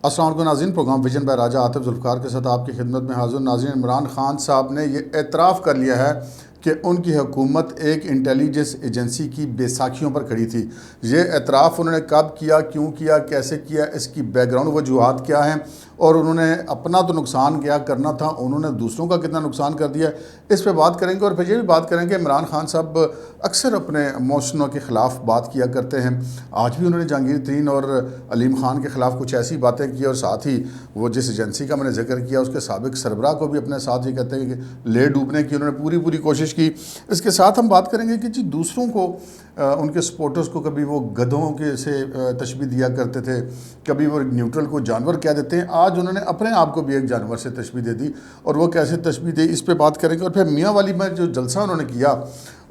السلام علیکم ناظرین، پروگرام ویژن بائی راجہ عاطف ذوالفقار کے ساتھ آپ کی خدمت میں حاضر. ناظرین، عمران خان صاحب نے یہ اعتراف کر لیا ہے کہ ان کی حکومت ایک انٹیلیجنس ایجنسی کی بیساکھیوں پر کھڑی تھی. یہ اعتراف انہوں نے کب کیا، کیوں کیا، کیسے کیا، اس کی بیک گراؤنڈ وجوہات کیا ہیں، اور انہوں نے اپنا تو نقصان کیا کرنا تھا، انہوں نے دوسروں کا کتنا نقصان کر دیا، اس پہ بات کریں گے. اور پھر یہ بھی بات کریں گے عمران خان صاحب اکثر اپنے موشنوں کے خلاف بات کیا کرتے ہیں. آج بھی انہوں نے جہانگیر ترین اور علیم خان کے خلاف کچھ ایسی باتیں کی، اور ساتھ ہی وہ جس ایجنسی کا میں نے ذکر کیا اس کے سابق سربراہ کو بھی اپنے ساتھ ہی کہتے ہیں کہ لے ڈوبنے کی انہوں نے پوری کوشش کی. اس کے ساتھ ہم بات کریں گے کہ جی دوسروں کو ان کے سپورٹرز کو کبھی وہ گدھوں کے سے تشبیہ دیا کرتے تھے، کبھی وہ نیوٹرل کو جانور کہہ دیتے ہیں. آج انہوں نے اپنے آپ کو بھی ایک جانور سے تشبیہ دے دی، اور وہ کیسے تشبیہ دی اس پہ بات کریں گے. اور پھر میاں والی میں جو جلسہ انہوں نے کیا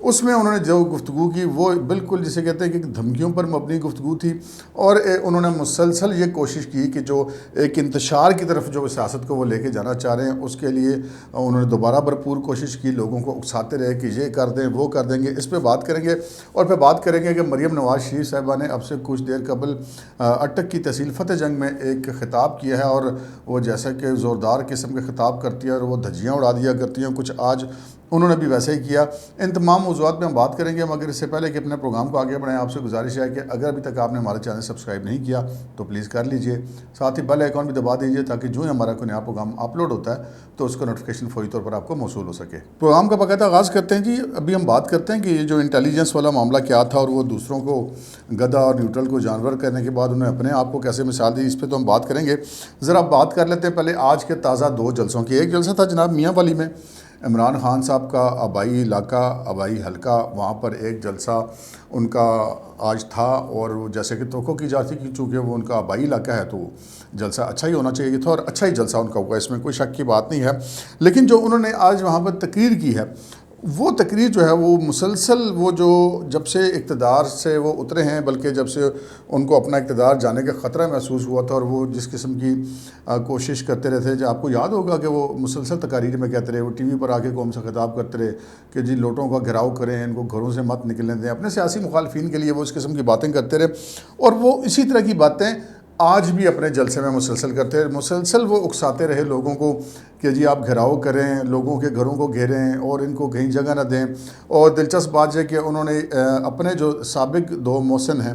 اس میں انہوں نے جو گفتگو کی وہ بالکل جسے کہتے ہیں کہ دھمکیوں پر مبنی گفتگو تھی، اور انہوں نے مسلسل یہ کوشش کی کہ جو ایک انتشار کی طرف جو سیاست کو وہ لے کے جانا چاہ رہے ہیں اس کے لیے انہوں نے دوبارہ بھرپور کوشش کی، لوگوں کو اکساتے رہے کہ یہ کر دیں وہ کر دیں گے. اس پہ بات کریں گے. اور پھر بات کریں گے کہ مریم نواز شریف صاحبہ نے اب سے کچھ دیر قبل اٹک کی تحصیل فتح جنگ میں ایک خطاب کیا ہے، اور وہ جیسا کہ زوردار قسم کے خطاب کرتی ہے اور وہ دھجیاں اڑا دیا کرتی ہیں کچھ، آج انہوں نے بھی ویسے ہی کیا. ان تمام موضوعات پہ ہم بات کریں گے، مگر اس سے پہلے کہ اپنے پروگرام کو آگے بڑھائیں آپ سے گزارش ہے کہ اگر ابھی تک آپ نے ہمارے چینل سبسکرائب نہیں کیا تو پلیز کر لیجئے، ساتھ ہی بیل آئیکن بھی دبا دیجئے تاکہ جو ہی ہمارا کوئی نیا پروگرام اپلوڈ ہوتا ہے تو اس کا نوٹیفیکیشن فوری طور پر آپ کو موصول ہو سکے. پروگرام کا باقاعدہ آغاز کرتے ہیں. جی ابھی ہم بات کرتے ہیں کہ یہ جو انٹیلیجنس والا معاملہ کیا تھا، اور وہ دوسروں کو گدھا اور نیوٹرل کو جانور کرنے کے بعد انہوں نے اپنے آپ کو کیسے مثال دی، اس پہ تو ہم بات کریں گے. ذرا بات کر لیتے ہیں پہلے آج کے تازہ دو جلسوں کی. ایک جلسہ تھا جناب میاں والی میں، عمران خان صاحب کا آبائی علاقہ، آبائی حلقہ، وہاں پر ایک جلسہ ان کا آج تھا، اور جیسے کہ توقع کی جاتی کہ چونکہ وہ ان کا آبائی علاقہ ہے تو جلسہ اچھا ہی ہونا چاہیے تھا، اور اچھا ہی جلسہ ان کا ہوا، اس میں کوئی شک کی بات نہیں ہے. لیکن جو انہوں نے آج وہاں پر تقریر کی ہے، وہ تقریر جو ہے وہ مسلسل وہ جو جب سے اقتدار سے وہ اترے ہیں، بلکہ جب سے ان کو اپنا اقتدار جانے کا خطرہ محسوس ہوا تھا، اور وہ جس قسم کی کوشش کرتے رہتے، جو آپ کو یاد ہوگا کہ وہ مسلسل تقاریر میں کہتے رہے، وہ ٹی وی پر آ کے قوم سے خطاب کرتے رہے کہ جی لوٹوں کا گھراؤ کریں، ان کو گھروں سے مت نکلنے دیں. اپنے سیاسی مخالفین کے لیے وہ اس قسم کی باتیں کرتے رہے، اور وہ اسی طرح کی باتیں آج بھی اپنے جلسے میں مسلسل کرتے رہے. مسلسل وہ اکساتے رہے لوگوں کو کہ جی آپ گھراؤ کریں، لوگوں کے گھروں کو گھیریں اور ان کو کہیں جگہ نہ دیں. اور دلچسپ بات ہے کہ انہوں نے اپنے جو سابق دو محسن ہیں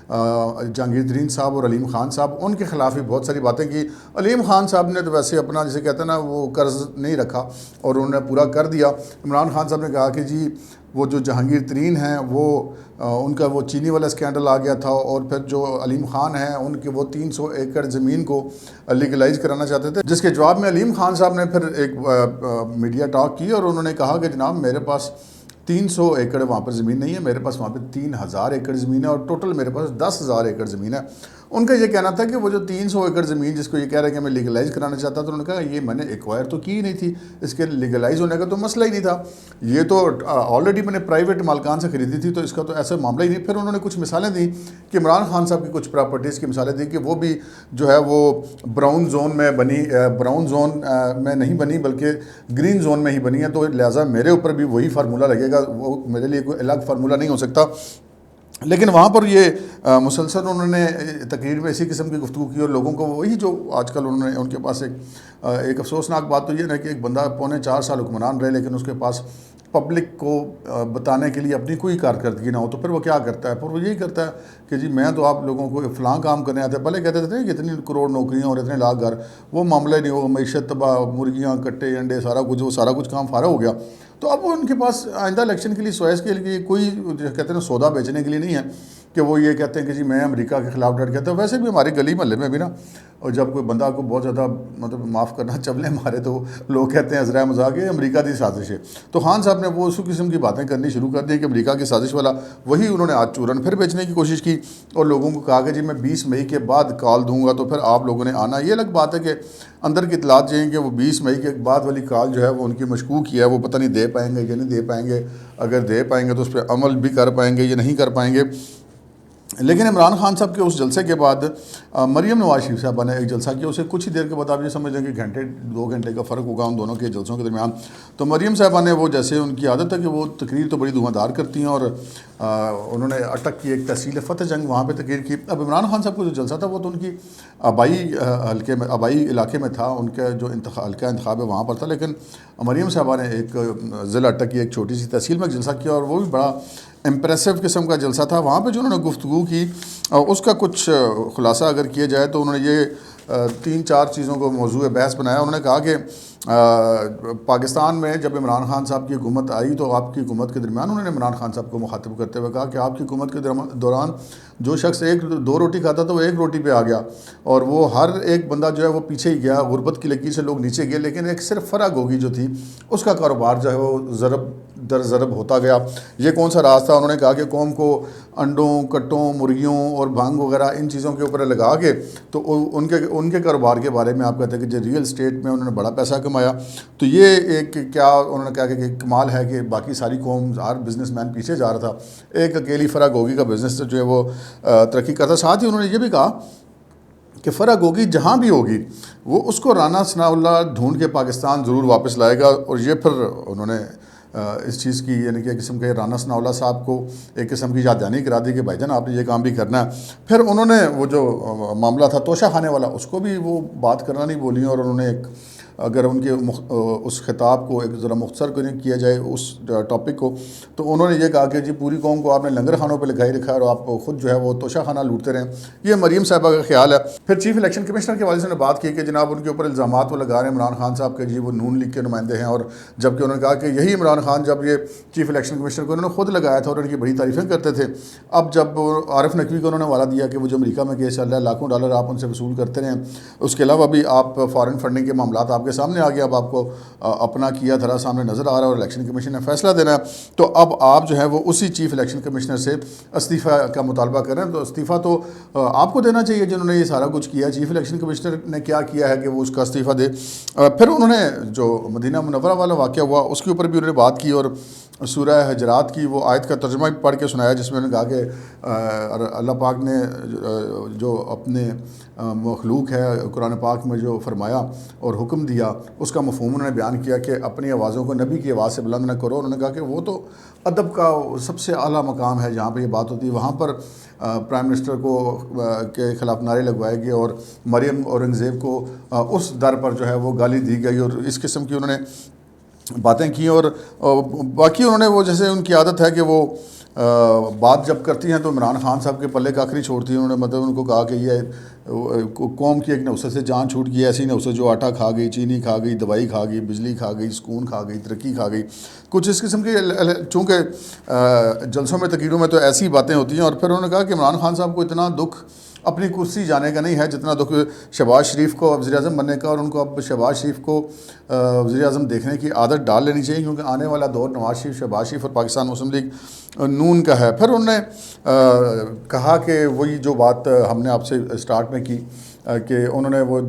جہانگیر ترین صاحب اور علیم خان صاحب، ان کے خلاف بھی بہت ساری باتیں کی. علیم خان صاحب نے تو ویسے اپنا جسے کہتے ہیں نا وہ قرض نہیں رکھا اور انہوں نے پورا کر دیا. عمران خان صاحب نے کہا کہ جی وہ جو جہانگیر ترین ہیں وہ ان کا وہ چینی والا اسکینڈل آ گیا تھا، اور پھر جو علیم خان ہیں ان کے وہ 300 ایکڑ زمین کو لیگلائز کرانا چاہتے تھے، جس کے جواب میں علیم خان صاحب نے پھر ایک میڈیا ٹاک کی، اور انہوں نے کہا کہ جناب میرے پاس 300 ایکڑ وہاں پر زمین نہیں ہے، میرے پاس وہاں پہ 3000 ایکڑ زمین ہے، اور ٹوٹل میرے پاس 10,000 ایکڑ زمین ہے. ان کا یہ کہنا تھا کہ وہ جو 300 ایکڑ زمین جس کو یہ کہہ رہے ہیں کہ میں لیگلائز کرانا چاہتا تھا، انہوں نے کہا یہ میں نے ایکوائر تو کی ہی نہیں تھی، اس کے لیگلائز ہونے کا تو مسئلہ ہی نہیں تھا، یہ تو آلریڈی میں نے پرائیویٹ مالکان سے خریدی تھی، تو اس کا تو ایسا معاملہ ہی نہیں. پھر انہوں نے کچھ مثالیں دیں کہ عمران خان صاحب کی کچھ پراپرٹیز کی مثالیں دی کہ وہ بھی جو ہے وہ براؤن زون میں بنی، براؤن زون میں نہیں بنی بلکہ گرین زون میں ہی بنی ہے، تو لہٰذا میرے اوپر بھی وہی فارمولہ لگے گا، وہ میرے لیے کوئی الگ فارمولہ نہیں ہو سکتا. لیکن وہاں پر یہ مسلسل انہوں نے تقریر میں اسی قسم کی گفتگو کی، اور لوگوں کو وہی جو آج کل انہوں نے ان کے پاس ایک افسوسناک بات تو یہ ہے کہ ایک بندہ 4.25 سال حکمران رہے لیکن اس کے پاس پبلک کو بتانے کے لیے اپنی کوئی کارکردگی نہ ہو، تو پھر وہ کیا کرتا ہے؟ پھر وہ یہی کرتا ہے کہ جی میں تو آپ لوگوں کو فلاں کام کرنے آتے ہیں. پہلے کہتے تھے کہ اتنی کروڑ نوکریاں اور اتنے لاکھ گھر، وہ معاملہ ہی نہیں ہوگا، معیشت تباہ، مرغیاں کٹے انڈے سارا کچھ، وہ سارا کچھ کام فارغ ہو گیا. تو اب ان کے پاس آئندہ الیکشن کے لیے سوائس کے لیے کوئی کہتے ہیں نا سودا بیچنے کے لیے نہیں ہے کہ وہ یہ کہتے ہیں کہ جی میں امریکہ کے خلاف ڈٹ گیا تھا. ویسے بھی ہماری گلی محلے میں بھی نا، اور جب کوئی بندہ کو بہت زیادہ مطلب معاف کرنا چبلے مارے تو لوگ کہتے ہیں عذرائے مذاق ہے امریکہ کی سازش ہے. تو خان صاحب نے وہ اسی قسم کی باتیں کرنی شروع کر دی کہ امریکہ کی سازش والا وہی انہوں نے آج چورن پھر بیچنے کی کوشش کی، اور لوگوں کو کہا کہ جی میں 20 مئی کے بعد کال دوں گا تو پھر آپ لوگوں نے آنا. یہ الگ بات ہے کہ اندر کی اطلاعات یہ ہیں کہ وہ 20 مئی کے بعد والی کال جو ہے وہ ان کی مشکوک ہی ہے، وہ پتہ نہیں دے پائیں گے یا نہیں دے پائیں گے، اگر دے پائیں گے تو اس پہ عمل بھی کر پائیں گے یا نہیں کر پائیں گے. لیکن عمران خان صاحب کے اس جلسے کے بعد مریم نواز شریف صاحبہ نے ایک جلسہ کیا، اسے کچھ ہی دیر کے بعد آپ یہ سمجھ لیں کہ گھنٹے 2 گھنٹے کا فرق ہوگا ان دونوں کے جلسوں کے درمیان. تو مریم صاحبہ نے وہ جیسے ان کی عادت ہے کہ وہ تقریر تو بڑی دھواں دار کرتی ہیں، اور انہوں نے اٹک کی ایک تحصیل فتح جنگ وہاں پہ تقریر کی. اب عمران خان صاحب کو جو جلسہ تھا وہ تو ان کی آبائی علاقے میں تھا، ان کا جو حلقہ انتخاب ہے وہاں پر تھا، لیکن مریم صاحبہ نے ایک ضلع اٹک کی ایک چھوٹی سی تحصیل میں ایک جلسہ کیا، اور وہ بھی بڑا امپریسو قسم کا جلسہ تھا. وہاں پہ جو انہوں نے گفتگو کی اس کا کچھ خلاصہ اگر کیا جائے تو انہوں نے یہ 3-4 چیزوں کو موضوع بحث بنایا. انہوں نے کہا کہ پاکستان میں جب عمران خان صاحب کی حکومت آئی تو آپ کی حکومت کے درمیان انہوں نے عمران خان صاحب کو مخاطب کرتے ہوئے کہا کہ آپ کی حکومت کے دوران جو شخص 2 روٹی کھاتا تھا وہ 1 روٹی پہ آ گیا، اور وہ ہر ایک بندہ جو ہے وہ پیچھے ہی گیا، غربت کی لکیر سے لوگ نیچے گئے، لیکن ایک صرف فرا گوگی جو تھی اس کا کاروبار جو ہے وہ ضرب در ضرب ہوتا گیا. یہ کون سا راز تھا؟ انہوں نے کہا کہ قوم کو انڈوں، کٹوں، مرغیوں اور بھنگ وغیرہ ان چیزوں کے اوپر لگا کے تو ان کے کاروبار کے بارے میں آپ کہتے ہیں کہ جو ریئل اسٹیٹ میں انہوں نے بڑا پیسہ کمایا. تو یہ ایک کیا انہوں نے کہا کہ کمال ہے کہ باقی ساری قوم، ہر بزنس مین پیچھے جا رہا تھا، ایک اکیلی فرا گوگی کا بزنس جو ہے وہ ترقی کرتا. ساتھ ہی انہوں نے یہ بھی کہا کہ فرا گوگی جہاں بھی ہوگی وہ اس کو رانا ثناء اللہ ڈھونڈ کے پاکستان ضرور واپس لائے گا. اور یہ پھر انہوں نے اس چیز کی یعنی کہ ایک قسم کے رانا ثناء اللہ صاحب کو ایک قسم کی یاددہانی کرا دی کہ بھائی جان آپ نے یہ کام بھی کرنا ہے. پھر انہوں نے وہ جو معاملہ تھا توشہ خانے والا اس کو بھی وہ بات کرنا نہیں بولی، اور انہوں نے ایک اگر ان کے اس خطاب کو ایک ذرا مختصر کیا جائے اس ٹاپک کو، تو انہوں نے یہ کہا کہ جی پوری قوم کو آپ نے لنگر خانوں پہ لگائی رکھا ہے اور آپ خود جو ہے وہ توشہ خانہ لوٹتے رہیں. یہ مریم صاحبہ کا خیال ہے. پھر چیف الیکشن کمشنر کے والد سے نے بات کی کہ جناب ان کے اوپر الزامات وہ لگا رہے ہیں عمران خان صاحب کے جی وہ نون لیگ کے نمائندے ہیں، اور جبکہ انہوں نے کہا کہ یہی عمران خان جب یہ چیف الیکشن کمشنر کو انہوں نے خود لگایا تھا اور ان کی بڑی تعریفیں کرتے تھے. اب جب عارف نقوی کو انہوں نے حوالہ دیا کہ وہ جو امریکہ میں کیس چل رہا ہے لاکھوں ڈالر آپ ان سے وصول کرتے رہیں، اس کے علاوہ بھی آپ فارن فنڈنگ کے معاملات آپ کے سامنے آ گیا، اب آپ کو اپنا کیا دھرا سامنے نظر آ رہا ہے اور الیکشن کمیشن نے فیصلہ دینا ہے. تو اب آپ جو ہے وہ اسی چیف الیکشن کمشنر سے استعفیٰ کا مطالبہ کریں. تو استعفیٰ تو آپ کو دینا چاہیے جنہوں نے یہ سارا کچھ کیا. چیف الیکشن کمشنر نے کیا کیا ہے کہ وہ اس کا استعفیٰ دے. پھر انہوں نے جو مدینہ منورہ والا واقعہ ہوا اس کے اوپر بھی انہوں نے بات کی، اور سورہ حجرات کی وہ آیت کا ترجمہ بھی پڑھ کے سنایا جس میں انہوں نے کہا کہ اللہ پاک نے جو اپنے مخلوق ہے قرآن پاک میں جو فرمایا اور حکم دیا اس کا مفہوم انہوں نے بیان کیا کہ اپنی آوازوں کو نبی کی آواز سے بلند نہ کرو. انہوں نے کہا کہ وہ تو ادب کا سب سے اعلیٰ مقام ہے جہاں پہ یہ بات ہوتی ہے، وہاں پر پرائم منسٹر کو کے خلاف نعرے لگوائے گئے اور مریم اورنگزیب کو اس در پر جو ہے وہ گالی دی گئی، اور اس قسم کی انہوں نے باتیں کی. اور باقی انہوں نے وہ جیسے ان کی عادت ہے کہ وہ بات جب کرتی ہیں تو عمران خان صاحب کے پلے کاکھ نہیں چھوڑتی. انہوں نے مطلب ان کو کہا کہ یہ قوم کی ایک نوسط سے جان چھوٹ گئی، ایسی نوسط جو آٹا کھا گئی، چینی کھا گئی، دوائی کھا گئی، بجلی کھا گئی، سکون کھا گئی، ترقی کھا گئی، کچھ اس قسم کی. چونکہ جلسوں میں تقریروں میں تو ایسی باتیں ہوتی ہیں. اور پھر انہوں نے کہا کہ عمران خان صاحب کو اتنا دکھ اپنی کرسی جانے کا نہیں ہے جتنا دکھ شہباز شریف کو وزیر اعظم بننے کا، اور ان کو اب شہباز شریف کو وزیر اعظم دیکھنے کی عادت ڈال لینی چاہیے کیونکہ آنے والا دور نواز شریف، شہباز شریف اور پاکستان مسلم لیگ نون کا ہے. پھر انہوں نے کہا کہ وہی جو بات ہم نے آپ سے اسٹارٹ میں کی کہ انہوں نے وہ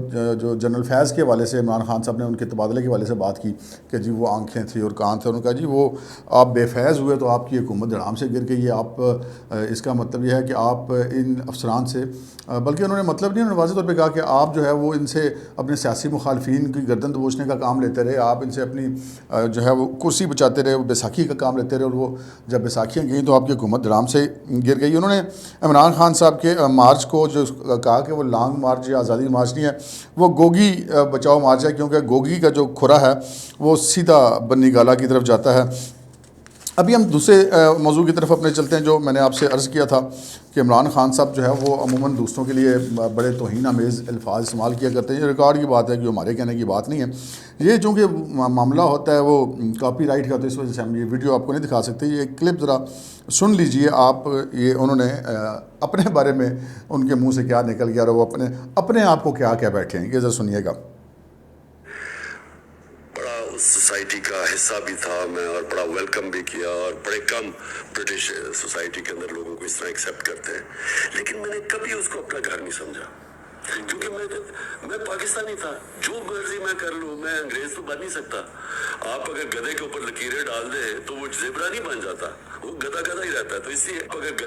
جو جنرل فیض کے حوالے سے عمران خان صاحب نے ان کے تبادلے کے حوالے سے بات کی کہ جی وہ آنکھیں تھیں اور کان تھے. انہوں نے کہا جی وہ آپ بے فیض ہوئے تو آپ کی حکومت دھڑام سے گر گئی. آپ اس کا مطلب یہ ہے کہ آپ ان افسران سے، بلکہ انہوں نے مطلب نہیں، انہوں نے واضح طور پہ کہا کہ آپ جو ہے وہ ان سے اپنے سیاسی مخالفین کی گردن دبوچنے کا کام لیتے رہے، آپ ان سے اپنی جو ہے وہ کرسی بچاتے رہے، وہ بیساکھی کا کام لیتے رہے، اور وہ جب بیساکھیاں گئیں تو آپ کی حکومت دھڑام سے گر گئی. انہوں نے عمران خان صاحب کے مارچ کو جو کہا کہ وہ لانگ مارچ یا آزادی مارچ نہیں ہے، وہ گوگی بچاؤ مارچ ہے، کیونکہ گوگی کا جو کھرا ہے وہ سیدھا بنی گالا کی طرف جاتا ہے. ابھی ہم دوسرے موضوع کی طرف اپنے چلتے ہیں جو میں نے آپ سے عرض کیا تھا کہ عمران خان صاحب جو ہے وہ عموماً دوستوں کے لیے بڑے توہین آمیز الفاظ استعمال کیا کرتے ہیں. یہ ریکارڈ کی بات ہے کہ ہمارے کہنے کی بات نہیں ہے. یہ چونکہ معاملہ ہوتا ہے وہ کاپی رائٹ کا، تو اس وجہ سے ہم یہ ویڈیو آپ کو نہیں دکھا سکتے. یہ کلپ ذرا سن لیجئے آپ. یہ انہوں نے اپنے بارے میں ان کے منہ سے کیا نکل گیا اور وہ اپنے آپ کو کیا کیا بیٹھے ہیں، یہ ذرا سنیے گا. اس سوسائٹی کا حصہ بھی تھا میں، اور بڑا ویلکم بھی کیا، اور بڑے کم برٹش سوسائٹی کے اندر لوگوں کو اس طرح ایکسیپٹ کرتے ہیں. لیکن میں نے کبھی اس کو اپنا گھر نہیں سمجھا، کیونکہ میں پاکستانی تھا. جو مرضی میں کر لوں، میں انگریز تو بن نہیں سکتا. آپ اگر گدھے کے اوپر لکیریں ڈال دیں تو وہ زیبرا نہیں بن جاتا، وہ گدھا گدھا ہی رہتا ہے. تو اس لیے اگر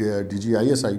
DGISI,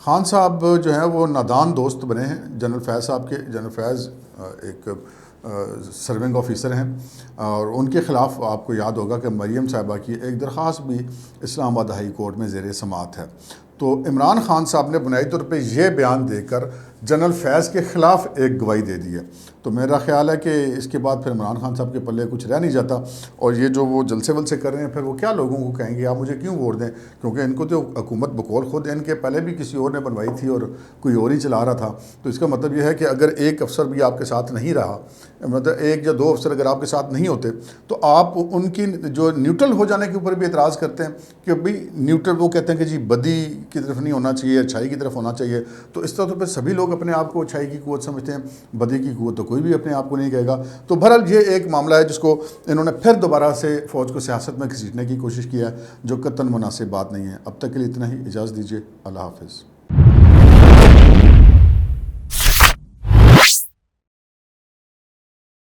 خان صاحب جو ہیں وہ نادان دوست بنے ہیں جنرل فیض صاحب کے. جنرل فیض ایک سرونگ آفیسر ہیں اور ان کے خلاف آپ کو یاد ہوگا کہ مریم صاحبہ کی ایک درخواست بھی اسلام آباد ہائی کورٹ میں زیر سماعت ہے. تو عمران خان صاحب نے بنیادی طور پہ یہ بیان دے کر جنرل فیض کے خلاف ایک گواہی دے دی ہے. تو میرا خیال ہے کہ اس کے بعد پھر عمران خان صاحب کے پلے کچھ رہ نہیں جاتا. اور یہ جو وہ جلسے ولسے کر رہے ہیں پھر وہ کیا لوگوں کو کہیں گے آپ مجھے کیوں ووٹ دیں, کیونکہ ان کو تو حکومت بقول خود ان کے پہلے بھی کسی اور نے بنوائی تھی اور کوئی اور ہی چلا رہا تھا. تو اس کا مطلب یہ ہے کہ اگر ایک افسر بھی آپ کے ساتھ نہیں رہا, مطلب ایک یا دو افسر اگر آپ کے ساتھ نہیں ہوتے تو آپ ان کی جو نیوٹرل ہو جانے کے اوپر بھی اعتراض کرتے ہیں کہ بھئی نیوٹرل, وہ کہتے ہیں کہ جی بدی کی طرف نہیں ہونا چاہیے, اچھائی کی طرف ہونا چاہیے. تو اس طرح تو پھر سبھی لوگ اپنے آپ کو اچھائی کی قوت سمجھتے ہیں, بدی کی قوت تو کوئی بھی اپنے آپ کو نہیں کہے گا. تو بہرحال یہ ایک معاملہ ہے جس کو انہوں نے پھر دوبارہ سے فوج کو سیاست میں گھسیٹنے کی کوشش کی ہے, جو قطعاً مناسب بات نہیں ہے. اب تک کے لیے اتنا ہی, اجازت دیجیے, اللہ حافظ.